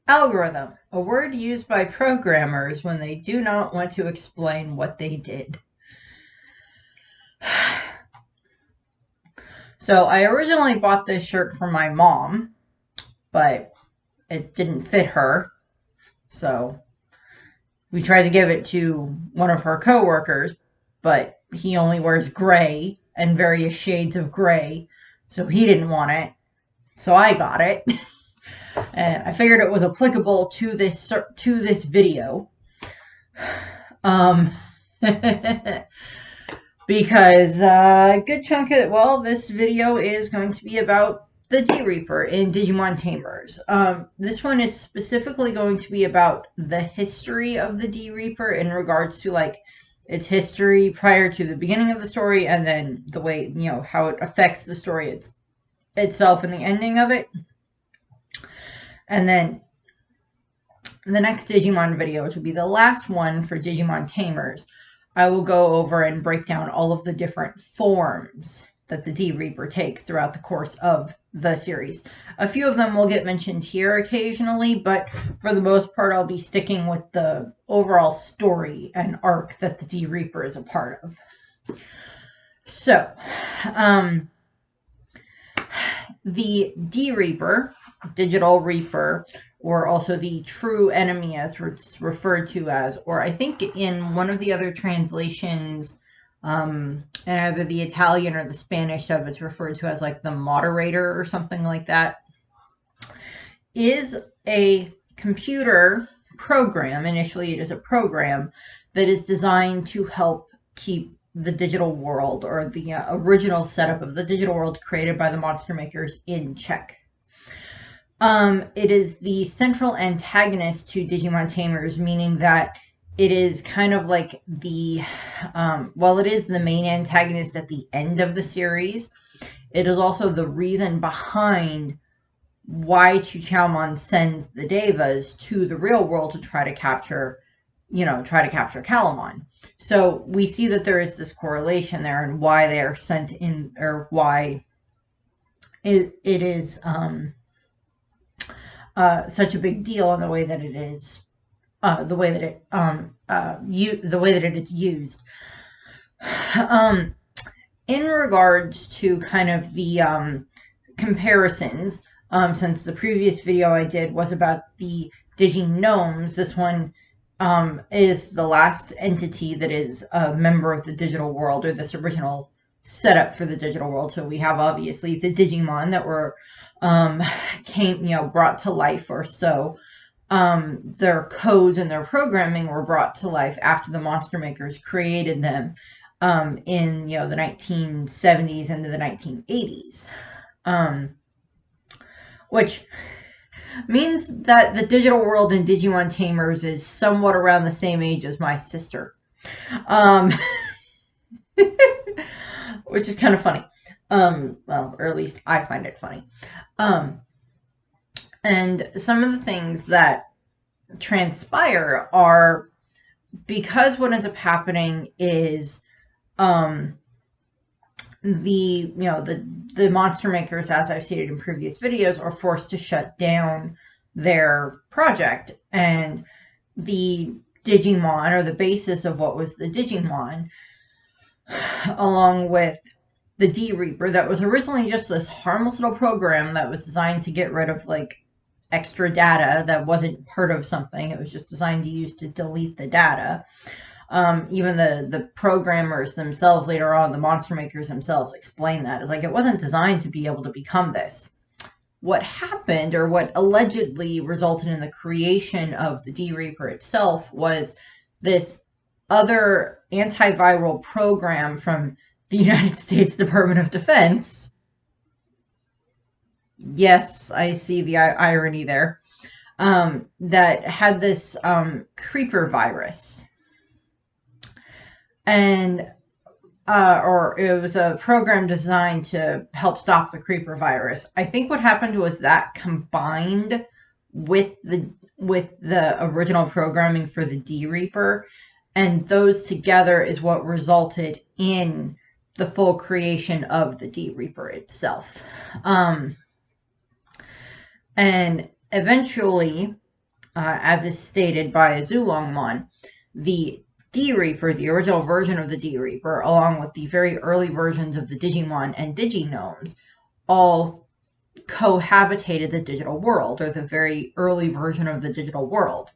Algorithm, a word used by programmers when they do not want to explain what they did. So I originally bought this shirt for my mom, but it didn't fit her. So we tried to give it to one of her coworkers, but he only wears gray and various shades of gray, so he didn't want it. So I got it, and I figured it was applicable to this video. Um, because a good chunk of this video is going to be about the D Reaper in Digimon Tamers. This one is specifically going to be about the history of the D Reaper in regards to like its history prior to the beginning of the story, and then the way how it affects the story itself and the ending of it. And then the next Digimon video, which will be the last one for Digimon Tamers, I will go over and break down all of the different forms that the D Reaper takes throughout the course of the series. A few of them will get mentioned here occasionally, but for the most part, I'll be sticking with the overall story and arc that the D Reaper is a part of. So, the D Reaper, Digital Reaper, or also the true enemy as it's referred to as, or I think in one of the other translations, in either the Italian or the Spanish of it's referred to as like the moderator or something like that, is a computer program. Initially, it is a program that is designed to help keep the digital world, or the original setup of the digital world created by the monster makers, in check. It is the central antagonist to Digimon Tamers, meaning that it is kind of like the, well, it is the main antagonist at the end of the series. It is also the reason behind why Chuchaomon sends the Devas to the real world to try to capture Calamon. So we see that there is this correlation there, and why they are sent in, or why it is such a big deal in the way that it is, the way that it is used. In regards to kind of the comparisons, since the previous video I did was about the Digignomes, this one is the last entity that is a member of the digital world, or this original setup for the digital world. So we have obviously the Digimon that were brought to life, or so. Their codes and their programming were brought to life after the monster makers created them in the 1970s into the 1980s, which means that the digital world in Digimon Tamers is somewhat around the same age as my sister, which is kind of funny. Well, or at least I find it funny. And some of the things that transpire are, because what ends up happening is the monster makers, as I've stated in previous videos, are forced to shut down their project, and the Digimon, or the basis of what was the Digimon, along with the D Reaper, that was originally just this harmless little program that was designed to get rid of like extra data that wasn't part of something. It was just designed to use to delete the data. Even the programmers themselves later on, the monster makers themselves, explain that. It's like, it wasn't designed to be able to become this. What happened, or what allegedly resulted in the creation of the D Reaper itself, was this other antiviral program from the United States Department of Defense. Yes, I see the irony there. That had this creeper virus. And or it was a program designed to help stop the creeper virus. I think what happened was that combined with the original programming for the D Reaper, and those together is what resulted in the full creation of the D Reaper itself. And eventually, as is stated by Zulongmon, the D-Reaper, the original version of the D-Reaper, along with the very early versions of the Digimon and Diginomes, all cohabitated the digital world, or the very early version of the digital world.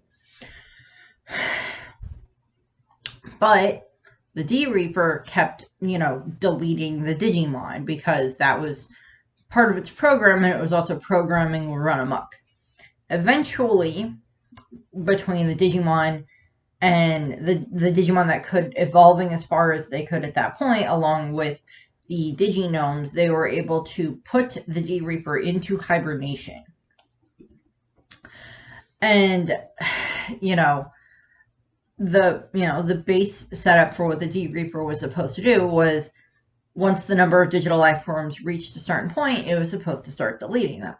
But the D-Reaper kept, deleting the Digimon because that was part of its program, and it was also programming run amok. Eventually, between the Digimon and the Digimon that could, evolving as far as they could at that point, along with the Diginomes, they were able to put the D-Reaper into hibernation. And, the base setup for what the D-Reaper was supposed to do was, once the number of digital life forms reached a certain point, it was supposed to start deleting them.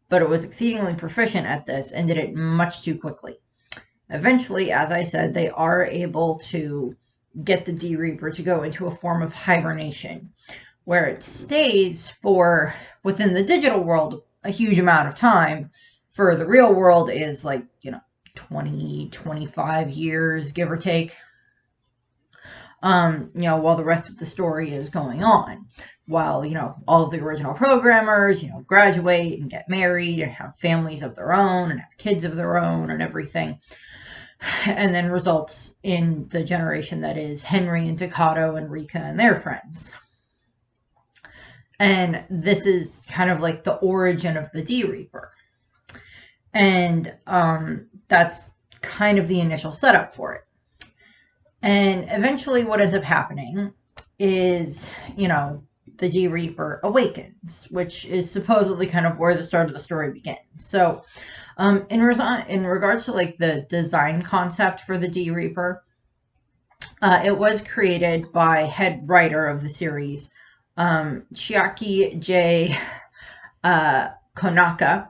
But it was exceedingly proficient at this and did it much too quickly. Eventually, as I said, they are able to get the D-Reaper to go into a form of hibernation, where it stays for, within the digital world, a huge amount of time. For the real world is 20, 25 years, give or take. While the rest of the story is going on. While, all of the original programmers, graduate and get married and have families of their own and have kids of their own and everything. And then results in the generation that is Henry and Takato and Rika and their friends. And this is kind of like the origin of the D-Reaper. And that's kind of the initial setup for it. And eventually what ends up happening is, the D-Reaper awakens, which is supposedly kind of where the start of the story begins. So in regards to the design concept for the D-Reaper, it was created by head writer of the series, Chiaki J. Konaka,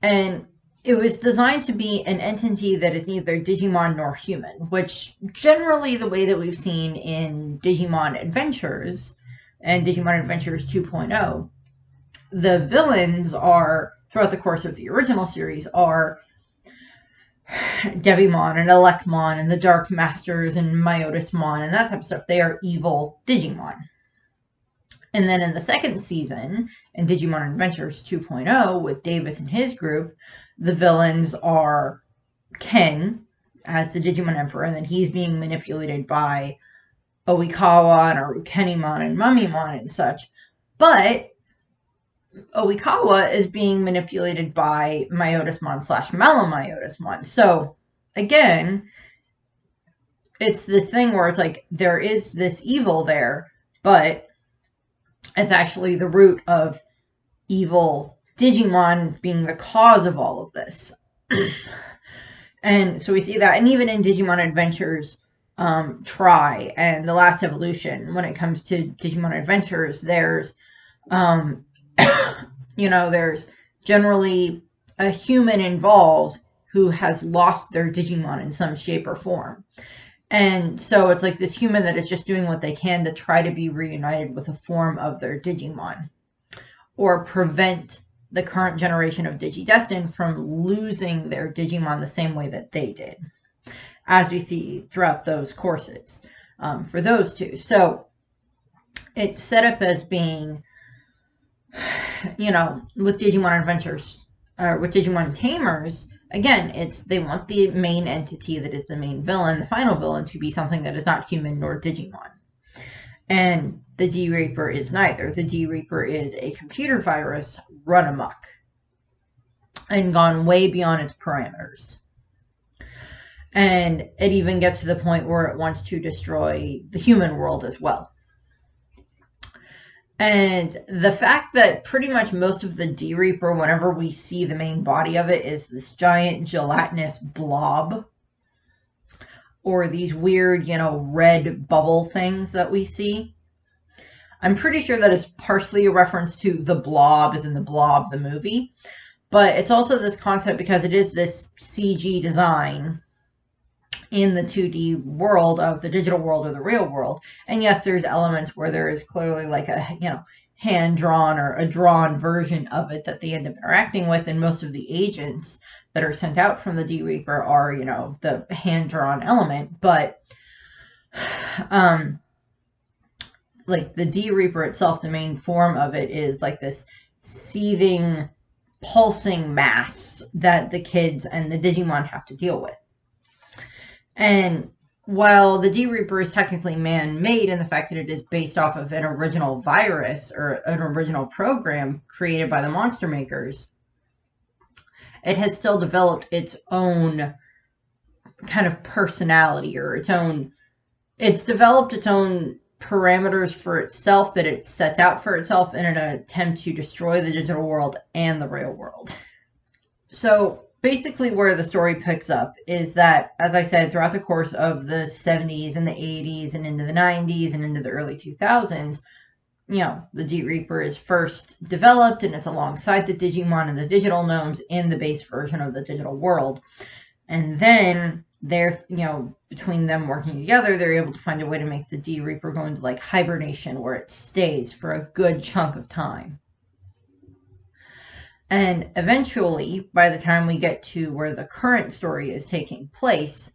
and it was designed to be an entity that is neither Digimon nor human, which generally the way that we've seen in Digimon Adventures and Digimon Adventures 2.0, the villains are, throughout the course of the original series, are Devimon and Elecmon and the Dark Masters and Myotismon and that type of stuff. They are evil Digimon. And then in the second season, in Digimon Adventures 2.0, with Davis and his group, the villains are Ken, as the Digimon Emperor, and then he's being manipulated by Oikawa and Arukenimon and Mummymon and such. But Oikawa is being manipulated by Myotismon / Malomyotismon. So, again, it's this thing where it's there is this evil there, but it's actually the root of evil Digimon being the cause of all of this. And so we see that, and even in Digimon Adventures Tri and the Last Evolution, when it comes to Digimon Adventures, there's there's generally a human involved who has lost their Digimon in some shape or form. And so it's this human that is just doing what they can to try to be reunited with a form of their Digimon, or prevent the current generation of Digidestined from losing their Digimon the same way that they did, as we see throughout those courses for those two. So it's set up as being, with Digimon Adventures, with Digimon Tamers, again, they want the main entity that is the main villain, the final villain, to be something that is not human nor Digimon. And the D-Reaper is neither. The D-Reaper is a computer virus run amok and gone way beyond its parameters. And it even gets to the point where it wants to destroy the human world as well. And the fact that pretty much most of the D-Reaper, whenever we see the main body of it, is this giant gelatinous blob, or these weird, red bubble things that we see. I'm pretty sure that is partially a reference to The Blob, as in The Blob, the movie. But it's also this concept because it is this CG design in the 2D world of the digital world or the real world. And yes, there's elements where there is clearly hand-drawn or a drawn version of it that they end up interacting with, and most of the agents that are sent out from the D Reaper are, you know, the hand-drawn element, but like the D Reaper itself, the main form of it is like this seething, pulsing mass that the kids and the Digimon have to deal with. And while the D Reaper is technically man-made in the fact that it is based off of an original virus or an original program created by the monster makers, it has still developed its own kind of personality, or it's developed its own parameters for itself that it sets out for itself in an attempt to destroy the digital world and the real world. So basically where the story picks up is that, as I said, throughout the course of the 70s and the 80s and into the 90s and into the early 2000s, you know, the D Reaper is first developed, and it's alongside the Digimon and the digital gnomes in the base version of the digital world. And then they're, you know, between them working together, they're able to find a way to make the D Reaper go into like hibernation, where it stays for a good chunk of time. And eventually, by the time we get to where the current story is taking place,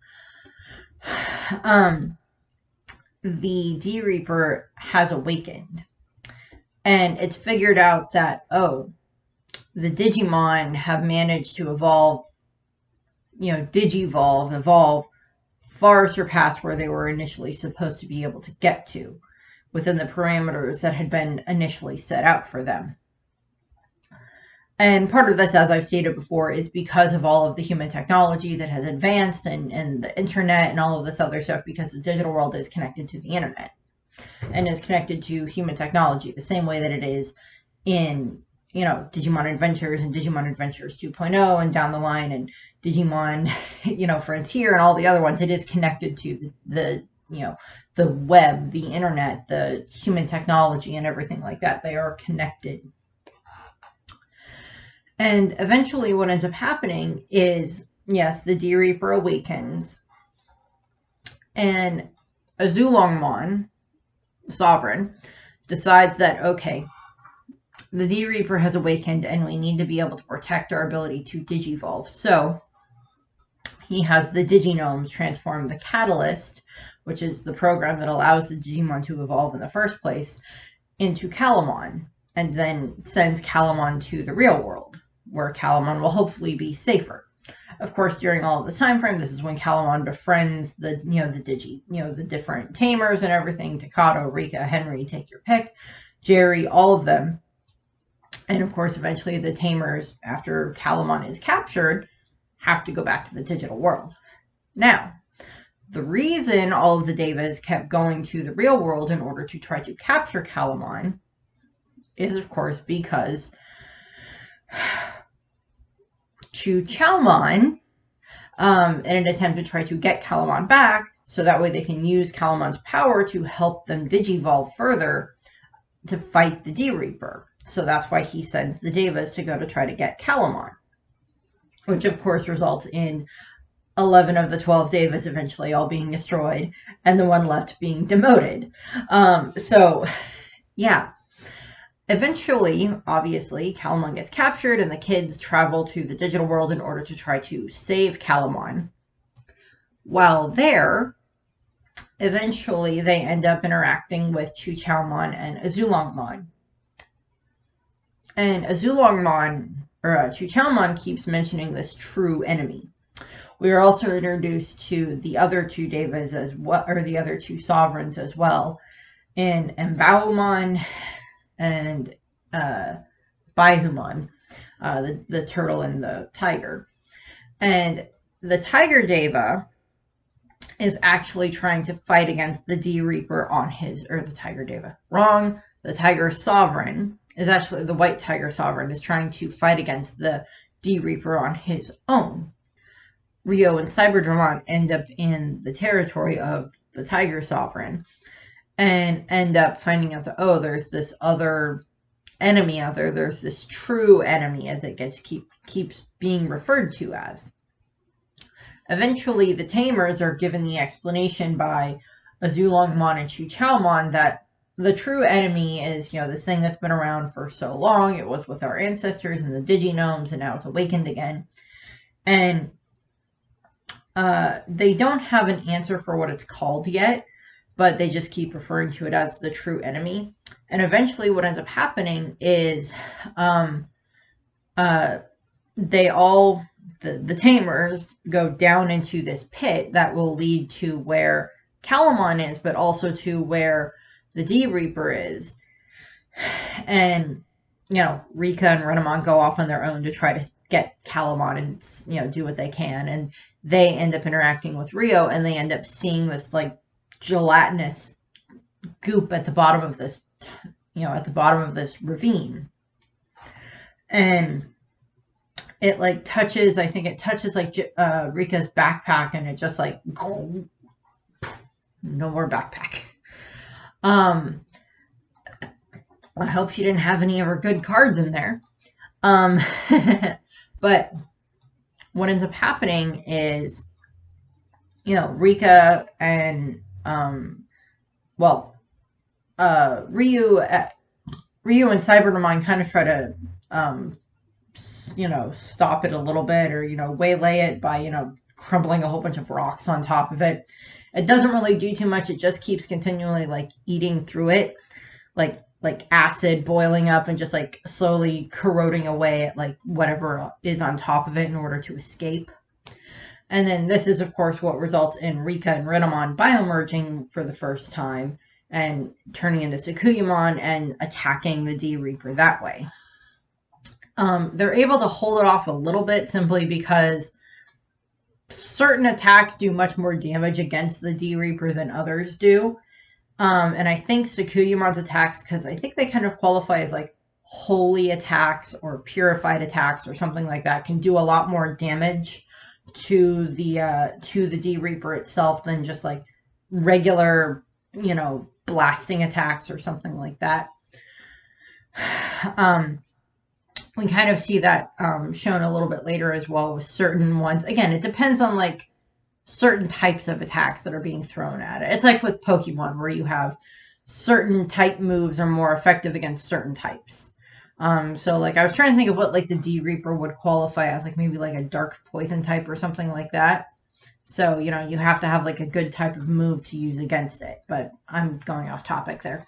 the D Reaper has awakened. And it's figured out that, oh, the Digimon have managed to evolve, you know, evolve far surpassed where they were initially supposed to be able to get to within the parameters that had been initially set out for them. And part of this, as I've stated before, is because of all of the human technology that has advanced and the internet and all of this other stuff, because the digital world is connected to the internet and is connected to human technology the same way that it is in, you know, Digimon Adventures and Digimon Adventures 2.0 and down the line, and Digimon, you know, Frontier and all the other ones. It is connected to the you know, the web, the internet, the human technology and everything like that. They are connected. And eventually what ends up happening is, yes, the D Reaper awakens, and Azulongmon, Sovereign, decides that, okay, the D Reaper has awakened and we need to be able to protect our ability to digivolve. So he has the Diginomes transform the Catalyst, which is the program that allows the Digimon to evolve in the first place, into Calamon, and then sends Calamon to the real world, where Calamon will hopefully be safer. Of course, during all of this time frame, this is when Calamon befriends the, you know, the different Tamers and everything, Takato, Rika, Henry, take your pick, Jerry, all of them. And of course, eventually the Tamers, after Calamon is captured, have to go back to the digital world. Now, the reason all of the Devas kept going to the real world in order to try to capture Calamon is, of course, because Chuchalmon, in an attempt to try to get Calamon back, so that way they can use Calamon's power to help them digivolve further to fight the D Reaper. So that's why he sends the Devas to go to try to get Calamon, which of course results in 11 of the 12 Devas eventually all being destroyed, and the one left being demoted. So, yeah. Eventually, obviously, Calamon gets captured, and the kids travel to the digital world in order to try to save Calamon. While there, eventually they end up interacting with Chuchalmon and Azulongmon. And Azulongmon, or Chuchalmon, keeps mentioning this true enemy. We are also introduced to the other two Devas as well, or the other two sovereigns as well, in Mbaumon and Baihumon, the turtle and the tiger. And the Tiger Deva is actually trying to fight against the D Reaper on his, or the Tiger Deva, wrong, the Tiger Sovereign is actually, the White Tiger Sovereign is trying to fight against the D Reaper on his own. Rio and Cyberdramon end up in the territory of the Tiger Sovereign and end up finding out that, oh, there's this other enemy out there. There's this true enemy, as it keeps being referred to as. Eventually, the Tamers are given the explanation by Azulongmon and Chuchalmon that the true enemy is, this thing that's been around for so long. It was with our ancestors and the Diginomes, and now it's awakened again. And they don't have an answer for what it's called yet, but they just keep referring to it as the true enemy. And eventually what ends up happening is they all, the Tamers, go down into this pit that will lead to where Calamon is, but also to where the D Reaper is. And, Rika and Renamon go off on their own to try to get Calamon and, do what they can. And they end up interacting with Rio, and they end up seeing this, like, gelatinous goop at the bottom of this, at the bottom of this ravine. And it, like, touches, I think it touches, like, Rika's backpack, and it just, like, no more backpack. I hope she didn't have any of her good cards in there. But what ends up happening is, Rika and, Ryu and Cyberdemon kind of try to, stop it a little bit, or, waylay it by, crumbling a whole bunch of rocks on top of it. It doesn't really do too much. It just keeps continually, like, eating through it, like acid boiling up and just, like, slowly corroding away at, like, whatever is on top of it in order to escape. And then this is, of course, what results in Rika and Renamon biomerging for the first time and turning into Tsukuyamon and attacking the D Reaper that way. They're able to hold it off a little bit simply because certain attacks do much more damage against the D Reaper than others do. And I think Tsukuyamon's attacks, because I think they kind of qualify as, like, holy attacks or purified attacks or something like that, can do a lot more damage to the D Reaper itself than just, like, regular, blasting attacks or something like that. We kind of see that shown a little bit later as well with certain ones. Again, it depends on, like, certain types of attacks that are being thrown at it. It's like with Pokemon, where you have certain type moves are more effective against certain types. So, like, I was trying to think of what, like, the D Reaper would qualify as, like, maybe, like, a dark poison type or something like that. So, you have to have, like, a good type of move to use against it. But I'm going off topic there.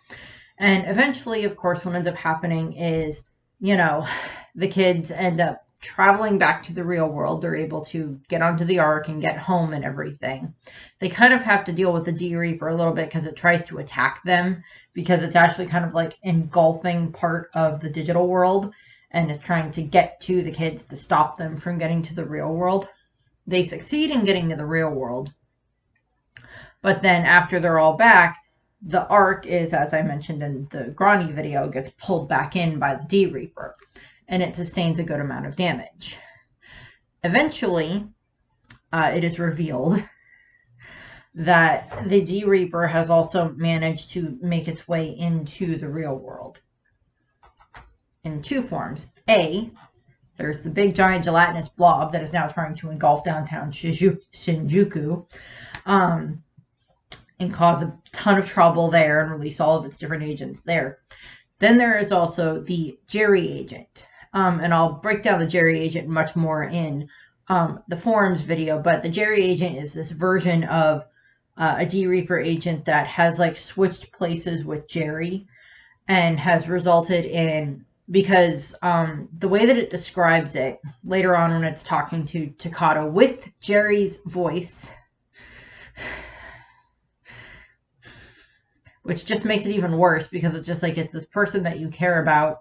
And eventually, of course, what ends up happening is, the kids end up traveling back to the real world. They're able to get onto the Ark and get home and everything. They kind of have to deal with the D Reaper a little bit because it tries to attack them, because it's actually kind of like engulfing part of the digital world and is trying to get to the kids to stop them from getting to the real world. They succeed in getting to the real world, but then after they're all back, the Ark is, as I mentioned in the Grani video, gets pulled back in by the D Reaper, and it sustains a good amount of damage. Eventually, it is revealed that the D Reaper has also managed to make its way into the real world in two forms. A, there's the big giant gelatinous blob that is now trying to engulf downtown Shinjuku, and cause a ton of trouble there and release all of its different agents there. Then there is also the Jerry agent. And I'll break down the Jerry agent much more in the forums video, but the Jerry agent is this version of a D Reaper agent that has, like, switched places with Jerry and has resulted in, because the way that it describes it later on when it's talking to Takata with Jerry's voice, which just makes it even worse because it's just like, it's this person that you care about,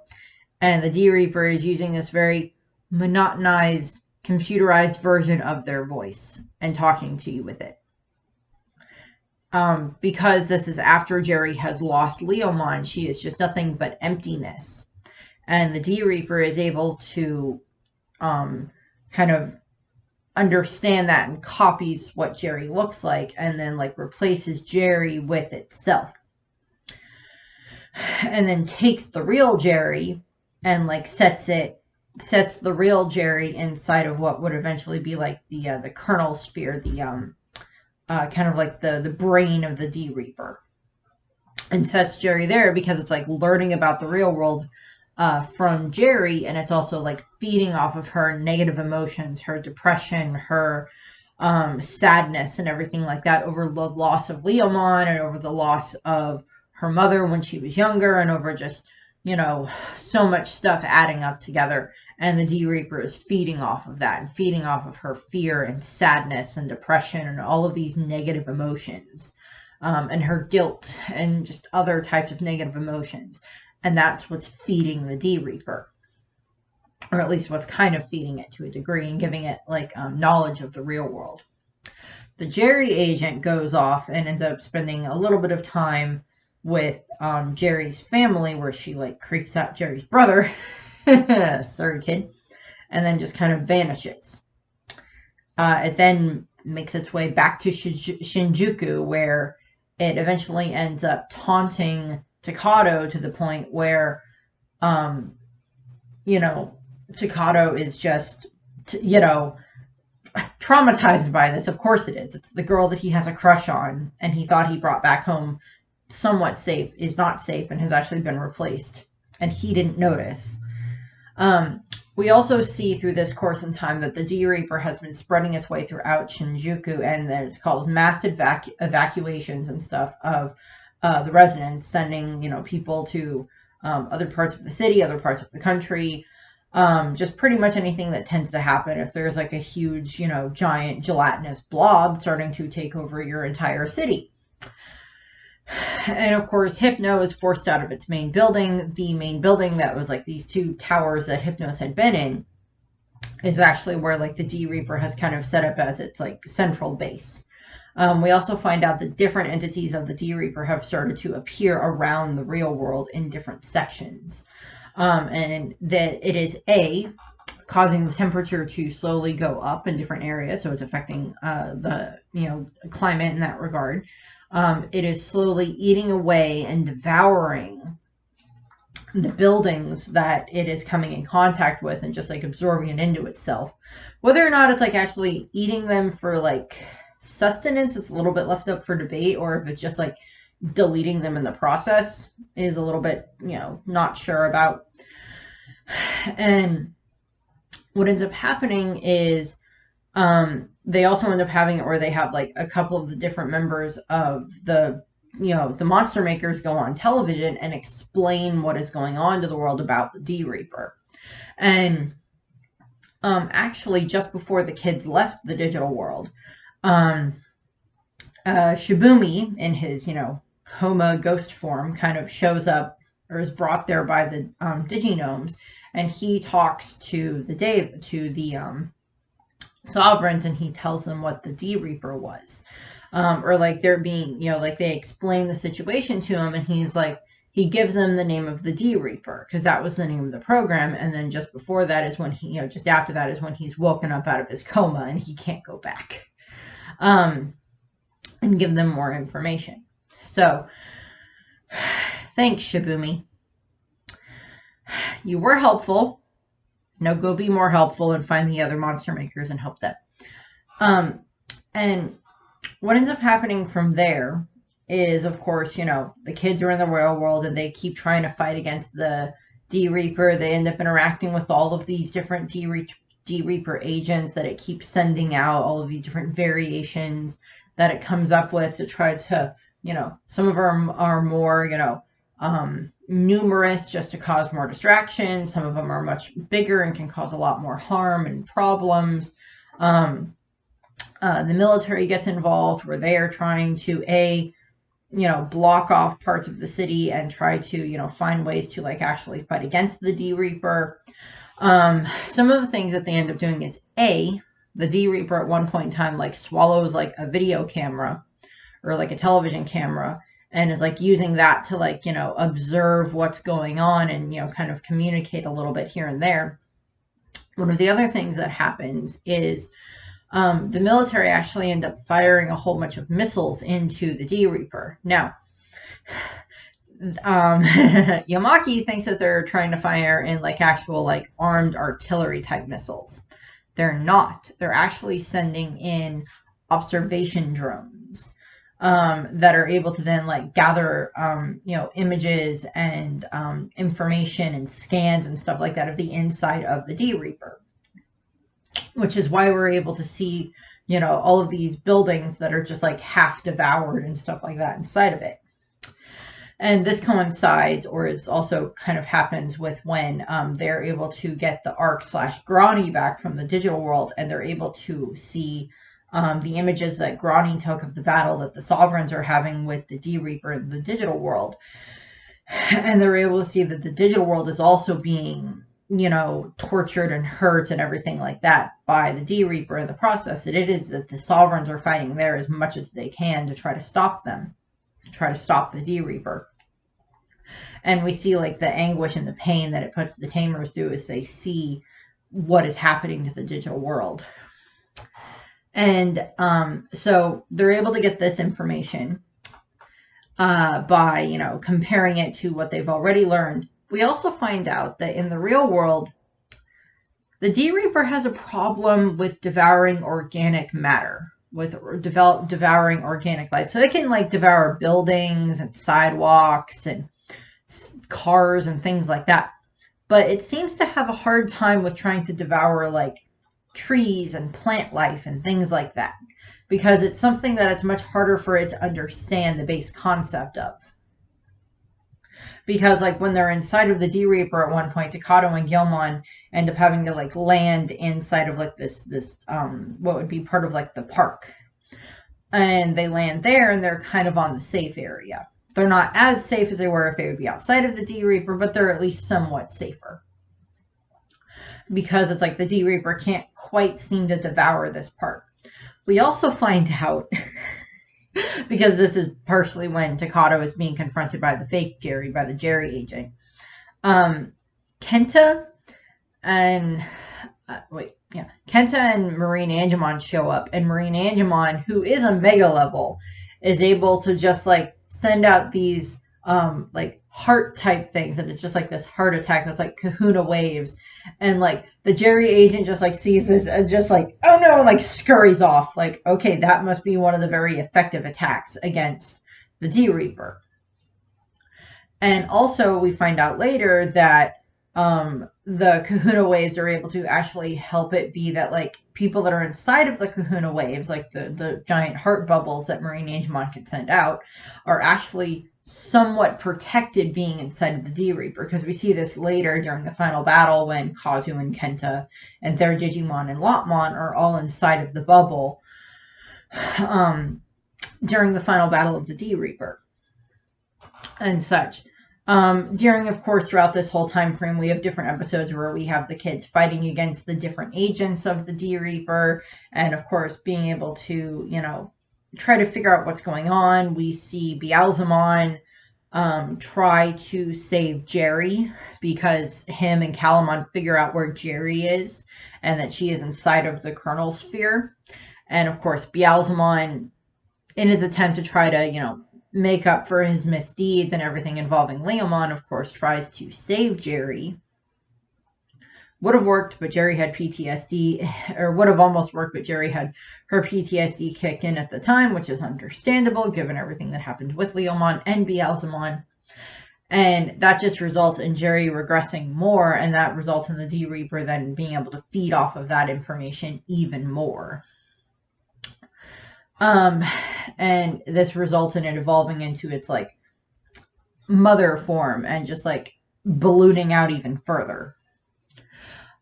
and the D Reaper is using this very monotonized, computerized version of their voice and talking to you with it. Because this is after Jerry has lost Leomon, she is just nothing but emptiness. And the D Reaper is able to kind of understand that and copies what Jerry looks like, and then, like, replaces Jerry with itself. And then takes the real Jerry and, like, sets the real Jerry inside of what would eventually be, like, the kernel sphere, the kind of like the brain of the D Reaper. and sets Jerry there because it's like learning about the real world from Jerry, and it's also like feeding off of her negative emotions, her depression, her sadness, and everything like that over the loss of Leomon and over the loss of her mother when she was younger, and over just, you know, so much stuff adding up together. And the D Reaper is feeding off of that and feeding off of her fear and sadness and depression and all of these negative emotions, and her guilt and just other types of negative emotions. And that's what's feeding the D Reaper, or at least what's kind of feeding it to a degree and giving it like knowledge of the real world. The Jerry agent goes off and ends up spending a little bit of time with Jerry's family, where she like creeps out Jerry's brother, sorry kid, and then just kind of vanishes. It then makes its way back to Shinjuku, where it eventually ends up taunting Takato to the point where, you know, Takato is just, you know, traumatized by this. Of course it is. It's the girl that he has a crush on, and he thought he brought back home somewhat safe, is not safe, and has actually been replaced, and he didn't notice. We also see through this course in time that the D Reaper has been spreading its way throughout Shinjuku, and there's caused mass evacuations and stuff of the residents, sending, you know, people to other parts of the city, other parts of the country, just pretty much anything that tends to happen if there's like a huge, you know, giant gelatinous blob starting to take over your entire city. And of course, Hypno is forced out of its main building. The main building that was like these two towers that Hypnos had been in is actually where like the D Reaper has kind of set up as its like central base. We also find out that different entities of the D Reaper have started to appear around the real world in different sections. And that it is causing the temperature to slowly go up in different areas, so it's affecting the, you know, climate in that regard. It is slowly eating away and devouring the buildings that it is coming in contact with, and just like absorbing it into itself. Whether or not it's like actually eating them for like sustenance is a little bit left up for debate, or if it's just like deleting them in the process is a little bit, you know, not sure about. And what ends up happening is they also end up having it where they have like a couple of the different members of the, you know, the monster makers go on television and explain what is going on to the world about the D Reaper. And actually just before the kids left the digital world, Shibumi in his, you know, coma ghost form kind of shows up, or is brought there by the Diginomes, and he talks to the sovereigns, and he tells them what the D Reaper was, or like they're being, you know, like they explain the situation to him, and he's like, he gives them the name of the D Reaper because that was the name of the program. And then just before that is when he, you know, just after that is when he's woken up out of his coma and he can't go back, and give them more information. So thanks, Shibumi. You were helpful. Now go be more helpful and find the other monster makers and help them. And what ends up happening from there is, of course, you know, the kids are in the real world and they keep trying to fight against the D Reaper. They end up interacting with all of these different D Reaper agents that it keeps sending out, all of these different variations that it comes up with to try to, you know, some of them are more, you know, numerous just to cause more distraction. Some of them are much bigger and can cause a lot more harm and problems. The military gets involved where they are trying to, you know, block off parts of the city and try to, you know, find ways to like actually fight against the D Reaper. Some of the things that they end up doing is the D Reaper at one point in time like swallows like a video camera or like a television camera, and is like using that to like, you know, observe what's going on and, you know, kind of communicate a little bit here and there. One of the other things that happens is the military actually end up firing a whole bunch of missiles into the D Reaper. Now, Yamaki thinks that they're trying to fire in like actual like armed artillery type missiles. They're not. They're actually sending in observation drones. that are able to then like gather, images and information and scans and stuff like that of the inside of the D Reaper, which is why we're able to see, all of these buildings that are just like half devoured and stuff like that inside of it. And this coincides, or is also kind of happens with when they're able to get the Ark / Grani back from the digital world, and they're able to see the images that Grani took of the battle that the Sovereigns are having with the D Reaper in the digital world. And they're able to see that the digital world is also being, tortured and hurt and everything like that by the D Reaper in the process. And it is that the Sovereigns are fighting there as much as they can to try to stop them, to try to stop the D Reaper. And we see like the anguish and the pain that it puts the Tamers through as they see what is happening to the digital world. And so they're able to get this information by, comparing it to what they've already learned. We also find out that in the real world, the D Reaper has a problem with devouring organic matter, with devouring organic life. So it can like devour buildings and sidewalks and cars and things like that. But it seems to have a hard time with trying to devour like trees and plant life and things like that, because it's something that it's much harder for it to understand the base concept of. Because like when they're inside of the D Reaper at one point, Takato and Gilmon end up having to like land inside of like this what would be part of like the park. And they land there and they're kind of on the safe area. They're not as safe as they were if they would be outside of the D Reaper, but they're at least somewhat safer. Because it's like the D Reaper can't quite seem to devour this part. We also find out, because this is partially when Takato is being confronted by the fake Jerry, by the Jerry agent. Kenta and Kenta and Marine Angemon show up, and Marine Angemon, who is a mega level, is able to just like send out these like heart type things, and it's just like this heart attack that's like kahuna waves, and like the Jerry agent just like sees this and just like, oh no, and like scurries off, like, okay, that must be one of the very effective attacks against the D Reaper. And also we find out later that the kahuna waves are able to actually help it be that like people that are inside of the kahuna waves, like the giant heart bubbles that Marine Angemon can send out, are actually somewhat protected being inside of the D Reaper, because we see this later during the final battle when Kazu and Kenta and their Digimon and Lopmon are all inside of the bubble during the final battle of the D Reaper and such. During, of course, throughout this whole time frame, we have different episodes where we have the kids fighting against the different agents of the D Reaper, and of course being able to, try to figure out what's going on. We see Beelzemon try to save Jerry, because him and Calamon figure out where Jerry is and that she is inside of the Colonel sphere. And of course, Beelzemon, in his attempt to try to, make up for his misdeeds and everything involving Leomon, of course, tries to save Jerry. Would have worked, but Jerry had PTSD, or would have almost worked, but Jerry had her PTSD kick in at the time, which is understandable given everything that happened with Leomon and Beelzemon. And that just results in Jerry regressing more, and that results in the D Reaper then being able to feed off of that information even more. And this results in it evolving into its like mother form and just like ballooning out even further.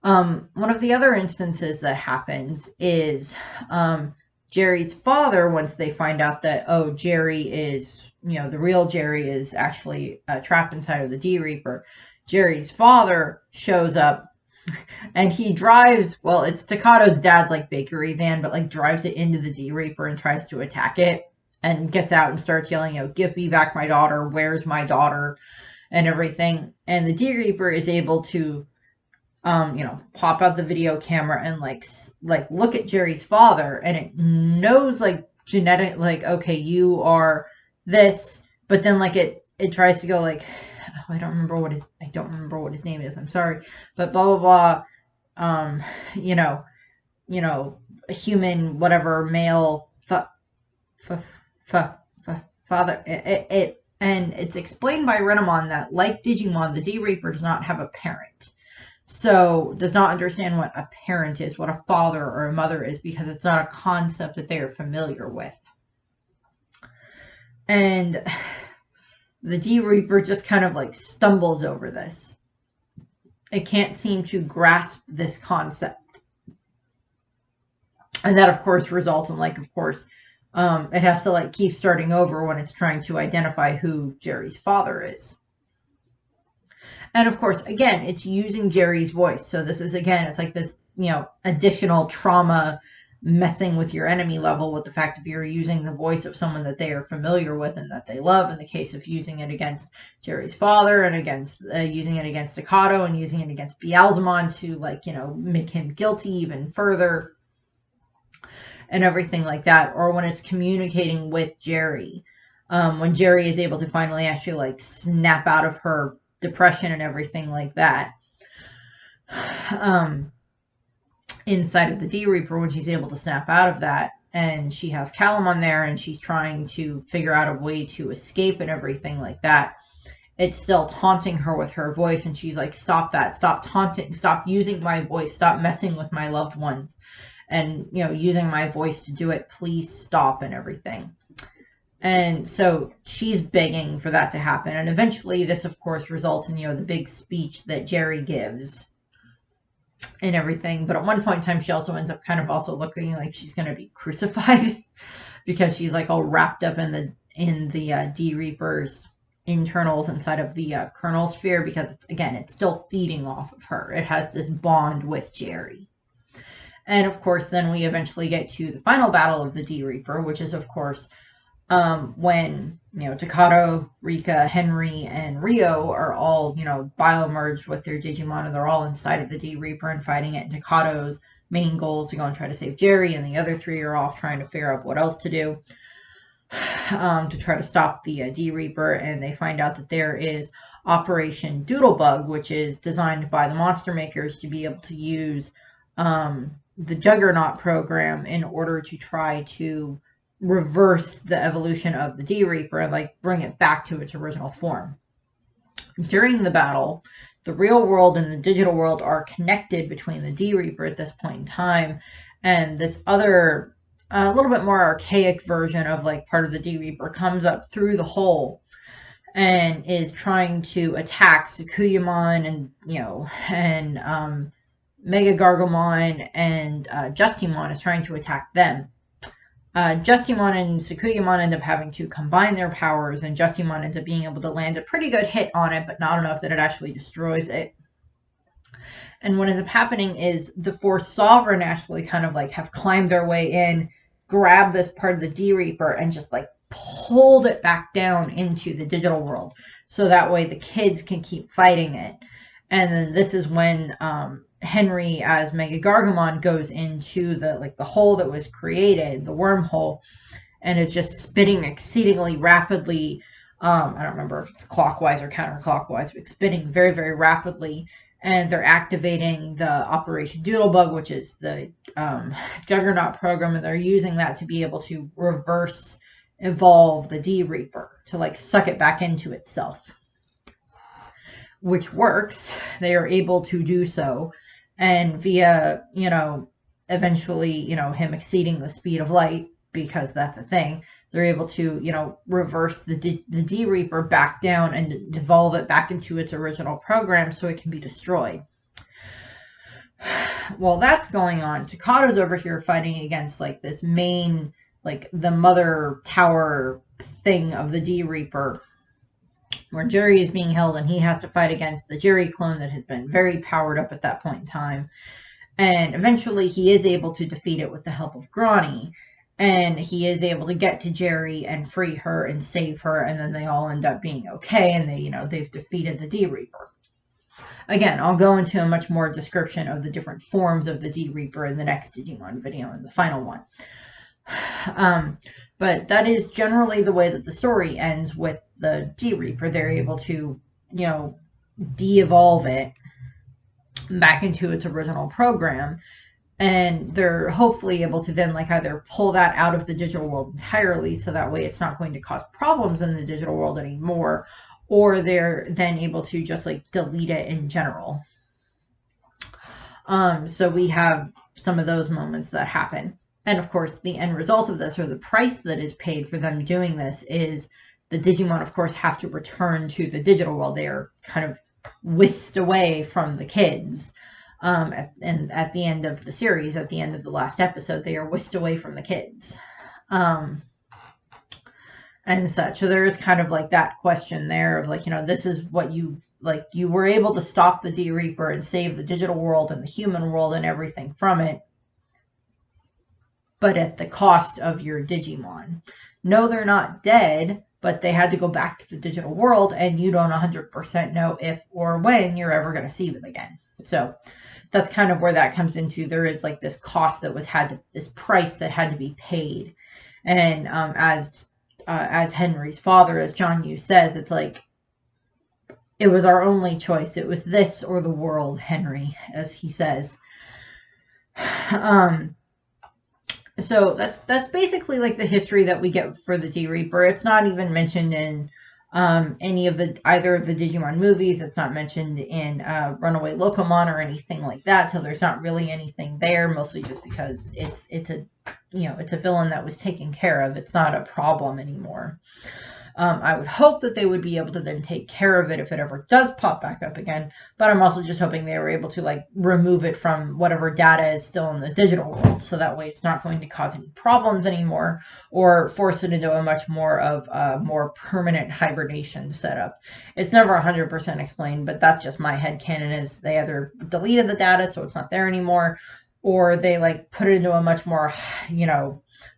One of the other instances that happens is Jerry's father, once they find out that, oh, Jerry is, the real Jerry is actually trapped inside of the D Reaper, Jerry's father shows up, and he drives, well, it's Takato's dad's like bakery van, but like drives it into the D Reaper and tries to attack it, and gets out and starts yelling, give me back my daughter, where's my daughter, and everything. And the D Reaper is able to pop out the video camera and like look at Jerry's father, and it knows like genetic, like, okay, you are this, but then like it tries to go like, I don't remember what his name is, I'm sorry, but blah blah blah, human whatever, male father. And it's explained by Renamon that, like Digimon, the D Reaper does not have a parent. So does not understand what a parent is, what a father or a mother is, because it's not a concept that they are familiar with. And the D Reaper just kind of like stumbles over this. It can't seem to grasp this concept. And that, of course, results in, like, of course, it has to, like, keep starting over when it's trying to identify who Jerry's father is. And, of course, again, it's using Jerry's voice. So this is, again, it's like this, additional trauma messing with your enemy level with the fact if you're using the voice of someone that they are familiar with and that they love, in the case of using it against Jerry's father and against using it against Staccato and using it against Beelzemon to, like, make him guilty even further and everything like that. Or when it's communicating with Jerry, when Jerry is able to finally actually, like, snap out of her depression and everything like that. Inside of the D Reaper, when she's able to snap out of that, and she has Callum on there, and she's trying to figure out a way to escape and everything like that, it's still taunting her with her voice, and she's like, stop that, stop taunting, stop using my voice, stop messing with my loved ones, and, using my voice to do it, please stop, and everything. And so she's begging for that to happen, and eventually this, of course, results in, the big speech that Jerry gives and everything. But at one point in time, she also ends up kind of also looking like she's going to be crucified because she's, like, all wrapped up in the D Reaper's internals inside of the kernel sphere, because it's still feeding off of her. It has this bond with Jerry. And of course, then we eventually get to the final battle of the D Reaper, which is, of course, when, Takato, Rika, Henry, and Rio are all, bio-merged with their Digimon, and they're all inside of the D Reaper and fighting it. And Takato's main goal is to go and try to save Jerry, and the other three are off trying to figure out what else to do to try to stop the D Reaper. And they find out that there is Operation Doodlebug, which is designed by the monster makers to be able to use the Juggernaut program in order to try to reverse the evolution of the D Reaper and, like, bring it back to its original form. During the battle, the real world and the digital world are connected between the D Reaper at this point in time, and this other, a little bit more archaic version of, like, part of the D Reaper comes up through the hole and is trying to attack Tsukuyamon and, and Mega Gargomon and Justimon is trying to attack them. Justimon and Tsukuyamon end up having to combine their powers, and Justimon ends up being able to land a pretty good hit on it, but not enough that it actually destroys it. And what ends up happening is the four Sovereign actually kind of, like, have climbed their way in, grabbed this part of the D Reaper, and just, like, pulled it back down into the digital world. So that way the kids can keep fighting it. And then this is when Henry as Mega Gargomon goes into the hole that was created, the wormhole, and is just spitting exceedingly rapidly. I don't remember if it's clockwise or counterclockwise, but spitting very, very rapidly. And they're activating the Operation Doodlebug, which is the Juggernaut program, and they're using that to be able to reverse evolve the D Reaper, to, like, suck it back into itself. Which works. They are able to do so. And via, eventually, him exceeding the speed of light, because that's a thing, they're able to, reverse the D Reaper back down and devolve it back into its original program so it can be destroyed. While that's going on, Takato's over here fighting against, like, this main, like, the mother tower thing of the D Reaper, where Jerry is being held, and he has to fight against the Jerry clone that has been very powered up at that point in time. And eventually he is able to defeat it with the help of Grani, and he is able to get to Jerry and free her and save her, and then they all end up being okay, and they've defeated the D Reaper. Again, I'll go into a much more description of the different forms of the D Reaper in the next Digimon video, in the final one. But that is generally the way that the story ends with the D Reaper. They're able to, de-evolve it back into its original program. And they're hopefully able to then like either pull that out of the digital world entirely, so that way it's not going to cause problems in the digital world anymore, or they're then able to just like delete it in general. So we have some of those moments that happen. And of course, the end result of this, or the price that is paid for them doing this, is the Digimon, of course, have to return to the digital world. They are kind of whisked away from the kids. And at the end of the series, at the end of the last episode, they are whisked away from the kids. And such. So there is kind of like that question there of like, this is what you like, you were able to stop the D Reaper and save the digital world and the human world and everything from it, but at the cost of your Digimon. No, they're not dead, but they had to go back to the digital world, and you don't 100% know if or when you're ever going to see them again. So that's kind of where that comes into. There is like this cost that was this price that had to be paid. And as Henry's father, as John Yu says, it's like, it was our only choice. It was this or the world, Henry, as he says. So that's basically like the history that we get for the D Reaper. It's not even mentioned in any of either of the Digimon movies. It's not mentioned in Runaway Locomon or anything like that. So there's not really anything there, mostly just because it's a villain that was taken care of. It's not a problem anymore. I would hope that they would be able to then take care of it if it ever does pop back up again. But I'm also just hoping they were able to like remove it from whatever data is still in the digital world, so that way it's not going to cause any problems anymore, or force it into a much more of a more permanent hibernation setup. It's never 100% explained, but that's just my headcanon, is they either deleted the data so it's not there anymore, or they like put it into a much more,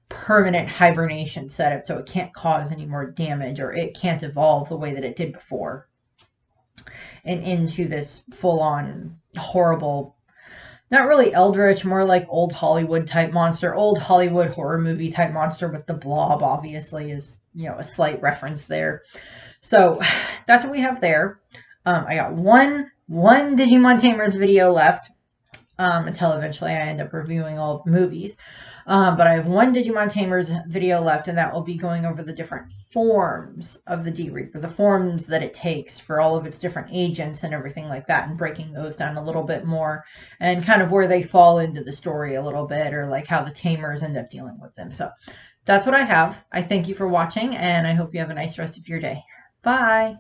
permanent hibernation setup, so it can't cause any more damage, or it can't evolve the way that it did before and into this full-on horrible, not really eldritch, more like old Hollywood type monster, old Hollywood horror movie type monster, with the Blob obviously is a slight reference there. So that's what we have there. I got one Digimon Tamers video left until eventually I end up reviewing all of the movies. But I have one Digimon Tamers video left, and that will be going over the different forms of the D Reaper, the forms that it takes for all of its different agents and everything like that, and breaking those down a little bit more, and kind of where they fall into the story a little bit, or like how the Tamers end up dealing with them. So that's what I have. I thank you for watching, and I hope you have a nice rest of your day. Bye!